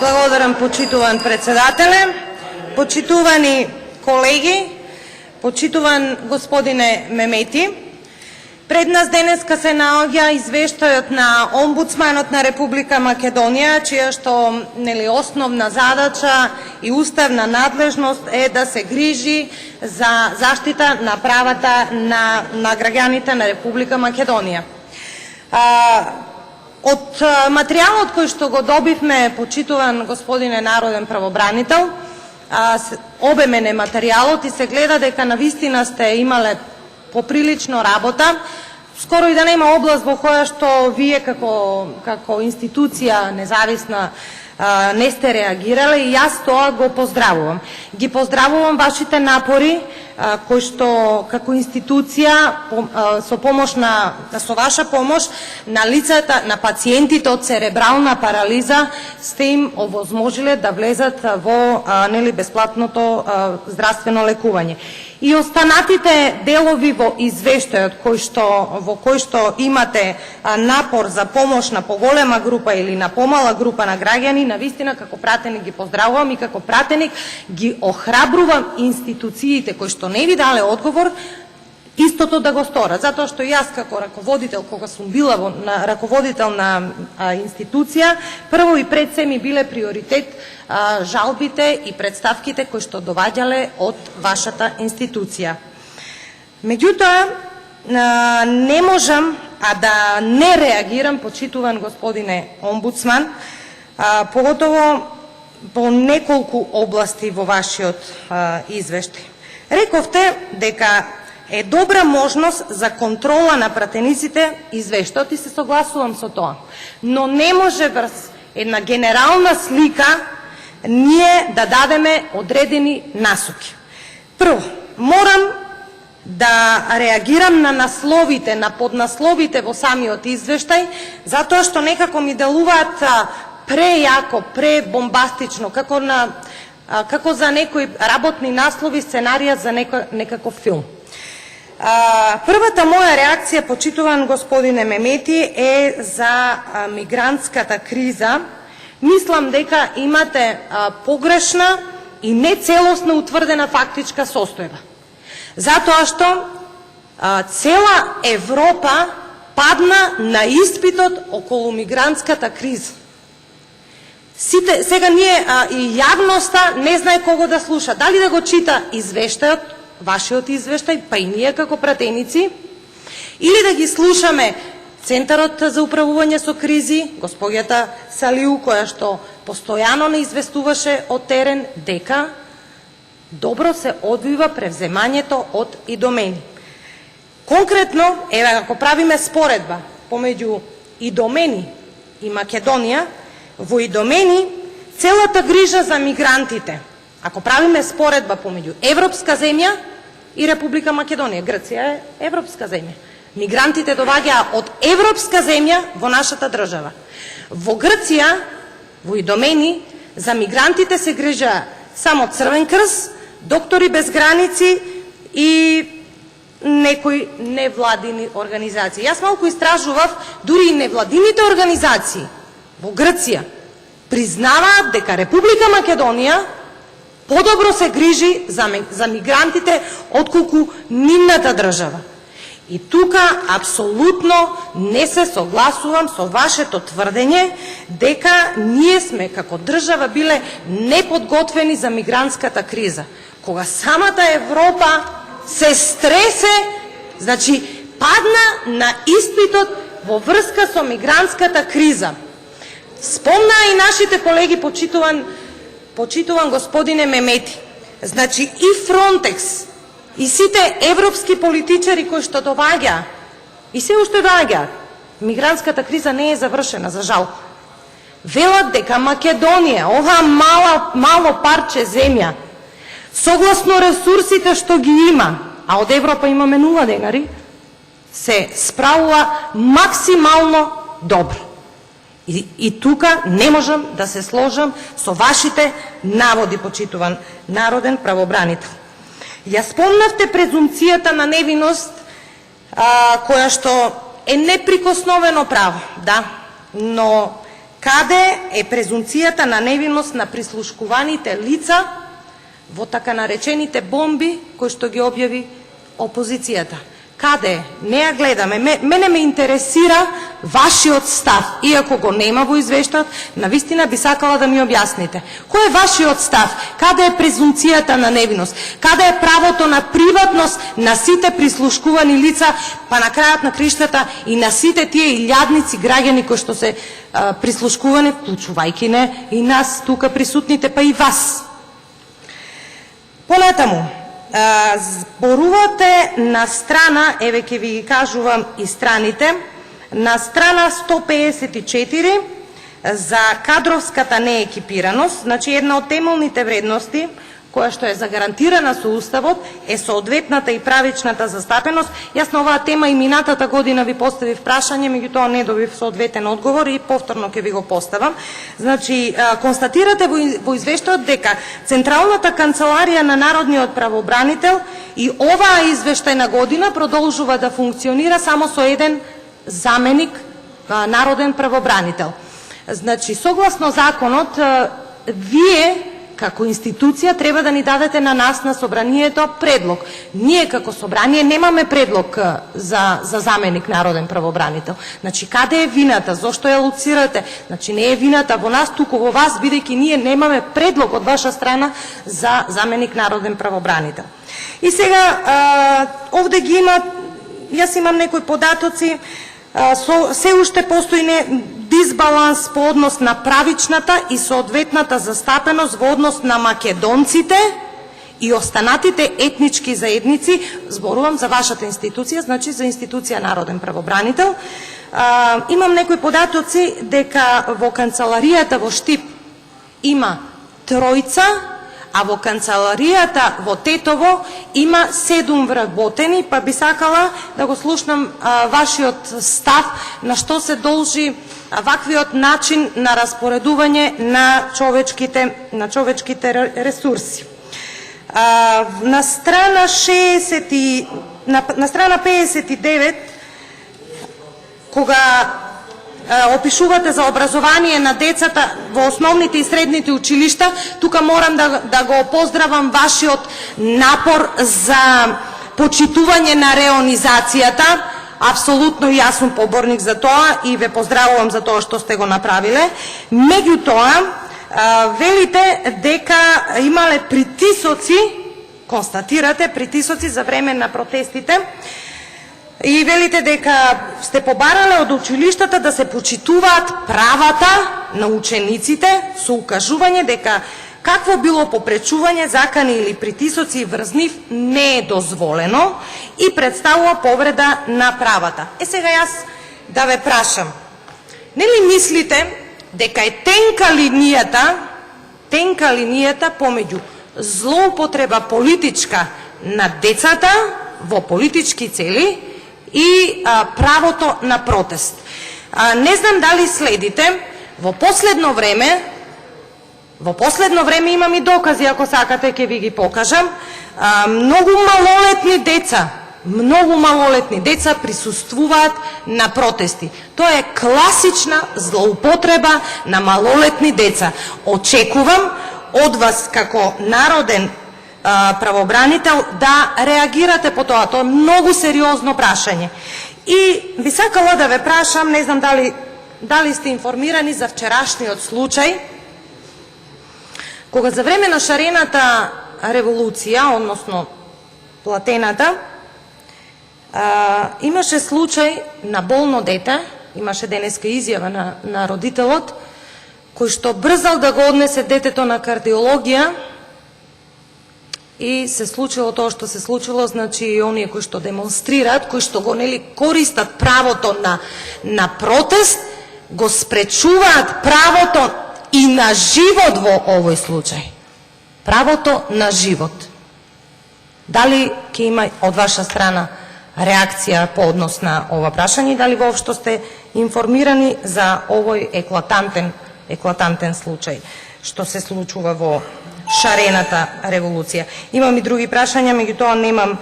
Благодарам, почитуван председателе, почитувани колеги, почитуван господине Мемети. Пред нас денеска се наоѓа извештајот на омбудсманот на Република Македонија, чија што основна задача и уставна надлежност е да се грижи за заштита на правата на граѓаните на Република Македонија. Од материјалот кој што го добивме, почитуван господине народен правобранител, обемен е материјалот и се гледа дека навистина сте имале поприлично работа, скоро и да нема област во која што вие како институција независна не сте реагирале, и јас тоа го поздравувам. Ги поздравувам вашите напори кои што како институција со ваша помош на лицата на пациентите од церебрална парализа сте им овозможиле да влезат во бесплатното здравствено лекување. И останатите делови во извештајот во кој што имате напор за помош на поголема група или на помала група на граѓани, навистина како пратеник ги поздравувам и како пратеник ги охрабрувам институциите кои што не ви дале одговор истото да го сторат, затоа што јас како раководител, кога сум била раководител на институција, прво и пред се ми биле приоритет жалбите и представките кои што доваѓале од вашата институција. Меѓутоа, не можам да не реагирам, почитуван господине омбудсман, поготово по неколку области во вашиот извештај. Рековте дека е добра можност за контрола на пратениците извештајот и се согласувам со тоа. Но не може врз една генерална слика ние да дадеме одредени насоки. Прво, морам да реагирам на насловите, на поднасловите во самиот извештај, затоа што некако ми делуваат прејако, пребомбастично, како за некои работни наслови, сценарија за некаков филм. Првата моја реакција, почитуван господине Мемети, е за мигрантската криза. Мислам дека имате погрешна и нецелосно утврдена фактичка состојба. Затоа што цела Европа падна на испитот околу мигрантската криза. Сега ние и јавноста не знае кого да слуша. Дали да го чита извештајот, вашиот извештај, па и ние како пратеници, или да ги слушаме Центарот за управување со кризи, господјата Салиу, која што постојано не известуваше од терен дека добро се одвива превземањето од Идомени. Конкретно, ако правиме споредба помеѓу Идомени и Македонија, во Идомени целата грижа за мигрантите, ако правиме споредба помеѓу европска земја и Република Македонија, Грција е европска земја. Мигрантите доаѓаа од европска земја во нашата држава. Во Грција, во Идомени, за мигрантите се грижа само Црвен крст, Доктори без граници и некои невладини организации. Јас малку истражував, дури и невладините организации во Грција признаваат дека Република Македонија подобро се грижи за мигрантите отколку нивната држава. И тука апсолутно не се согласувам со вашето тврдење дека ние сме како држава биле неподготвени за мигрантската криза. Кога самата Европа се стресе, значи падна на испитот во врска со мигрантската криза. Спомна и нашите колеги, почитуван господине Мемети. Значи и Фронтекс, и сите европски политичари кои што доаѓа, и се уште доаѓа, мигрантската криза не е завршена, за жал. Велат дека Македонија, ова мало парче земја, согласно ресурсите што ги има, а од Европа имаме 0 денари, се справува максимално добро. И тука не можам да се сложам со вашите наводи, почитуван народен правобранител. Ја спомнавте презумцијата на невиност, која што е неприкосновено право, да, но Каде е презумцијата на невиност на прислушкуваните лица во така наречените бомби кои што ги објави опозицијата? Каде е? Не ја гледаме. Мене ме интересира вашиот став, иако го нема во извештајот, навистина би сакала да ми објасните. Кој е вашиот став? Каде е презумцијата на невиност? Каде е правото на приватност на сите прислушкувани лица, па на крајот на криштата и на сите тие илјадници граѓани кои што се прислушкувани, вклучувајќи не и нас тука присутните, па и вас? Понатаму, зборувате на страна, еве ќе ви ги кажувам и страните, на страна 154 за кадровската неекипираност, значи една од темелните вредности која што е загарантирана со Уставот е соодветната и правичната застапеност. Јас на оваа тема и минатата година ви поставив прашање, меѓутоа не добив соодветен одговор и повторно ќе ви го поставам. Значи, констатирате во извештајот дека Централната канцеларија на Народниот правобранител и оваа извештајна година продолжува да функционира само со еден заменик народен правобранител. Значи, согласно законот, вие како институција треба да ни дадете на нас, на собранието, предлог. Ние како собрание немаме предлог за заменик народен правобранител. Значи, каде е вината? Зошто ја луцирате? Значи, не е вината во нас, туку во вас, бидејќи ние немаме предлог од ваша страна за заменик народен правобранител. И сега, овде ги има, јас имам некои податоци, се уште постои дисбаланс по однос на правичната и соодветната застапеност во однос на македонците и останатите етнички заедници. Зборувам за вашата институција, значи за институција Народен правобранител. Имам некои податоци дека во канцеларијата во Штип има 3, а во канцеларијата во Тетово има 7 вработени, па би сакала да го слушнам вашиот став на што се должи ваквиот начин на распоредување на човечките ресурси. На страна 59, кога опишувате за образование на децата во основните и средните училишта, тука морам да го поздравам вашиот напор за почитување на реонизацијата. Апсолутно јас сум поборник за тоа и ве поздравувам за тоа што сте го направиле. Меѓутоа, велите дека имале притисоци, констатирате притисоци за време на протестите, и велите дека сте побарале од училиштата да се почитуваат правата на учениците со укажување дека какво било попречување, закани или притисоци врз нив не е дозволено и представува повреда на правата. Сега јас да ве прашам, нели мислите дека е тенка линијата помеѓу злоупотреба политичка на децата во политички цели и правото на протест? Не знам дали следите, во последно време имам и докази, ако сакате ќе ви ги покажам, многу малолетни деца присуствуваат на протести. Тоа е класична злоупотреба на малолетни деца. Очекувам од вас како народен правобранител да реагирате по тоа. Тоа е многу сериозно прашање. И би сакала да ве прашам, не знам дали сте информирани за вчерашниот случај, кога за време на шарената револуција, односно платената, имаше случај на болно дете, имаше денеска изјава на родителот, кој што брзал да го однесе детето на кардиологија и се случило тоа што се случило. Значи и оние кои што демонстрираат, кои што го користат правото на протест, го спречуваат правото и на живот во овој случај. Правото на живот. Дали ќе има од ваша страна реакција по однос на ова прашање, дали воопшто сте информирани за овој еклатантен случај што се случува во шарената револуција. Имам и други прашања, меѓутоа немам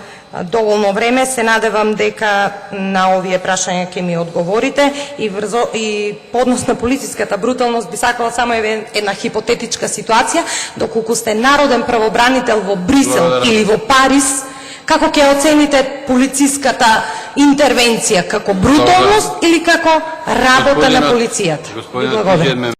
доволно време. Се надевам дека на овие прашања ќе ми одговорите и по однос на полициската бруталност би сакала само една хипотетичка ситуација, доколку сте народен правобранител во Брисел или во Париз, како ќе оцените полициската интервенција, како бруталност или како работа на полицијата? Благодарам.